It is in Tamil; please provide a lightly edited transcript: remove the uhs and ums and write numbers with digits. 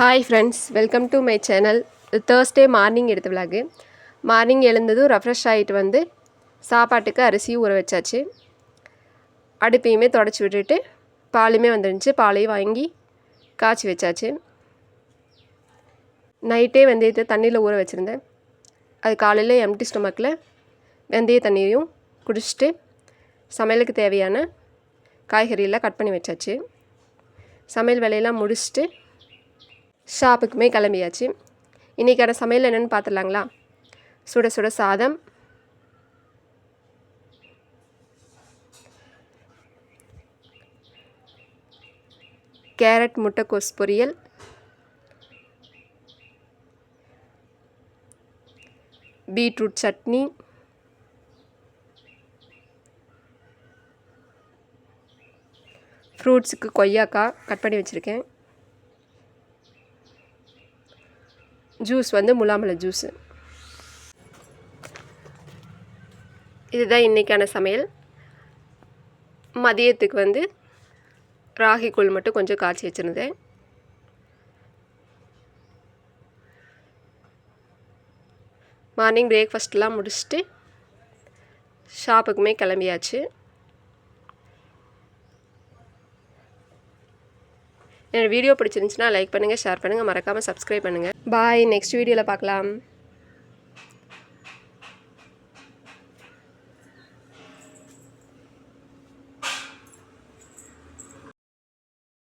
Hi friends, welcome to my channel. Thursday morning எடுத்த விலாகு. மார்னிங் எழுந்ததும் ரெஃப்ரெஷ் ஆகிட்டு வந்து சாப்பாட்டுக்கு அரிசியும் ஊற வச்சாச்சு. அடுப்பையுமே தொடச்சி விட்டுட்டு பாலுமே வந்துருந்துச்சு, பாலையும் வாங்கி காய்ச்சி வச்சாச்சு. நைட்டே வெந்தயத்தை தண்ணியில் ஊற வச்சுருந்தேன். அது காலையில் எம்டி ஸ்டொமக்கில் வெந்தய தண்ணியையும் குடிச்சிட்டு சமையலுக்கு தேவையான காய்கறியெல்லாம் கட் பண்ணி வச்சாச்சு. சமையல் வேலையெல்லாம் முடிச்சுட்டு ஷாப்புக்குமே கிளம்பியாச்சு. இன்றைக்கான சமையல் என்னென்னு பார்த்துடலாங்களா? சுட சுட சாதம், கேரட் முட்டைக்கோஸ் பொரியல், பீட்ரூட் சட்னி, ஃப்ரூட்ஸுக்கு கொய்யாக்காய் கட் பண்ணி வச்சுருக்கேன். ஜூஸ் முலாம்பழ ஜூஸு. இதுதான் இன்றைக்கான சமையல். மதியத்துக்கு ராகி கூழ் மட்டும் கொஞ்சம் காய்ச்சி வச்சுருந்தேன். மார்னிங் பிரேக்ஃபாஸ்ட்லாம் முடிச்சுட்டு ஷாப்புக்குமே கிளம்பியாச்சு. என்னோடய வீடியோ பிடிச்சிருந்துச்சுன்னா லைக் பண்ணுங்கள், ஷேர் பண்ணுங்கள், மறக்காமல் சப்ஸ்கிரைப் பண்ணுங்கள். பாய். நெக்ஸ்ட் வீடியோவில் பார்க்கலாம்.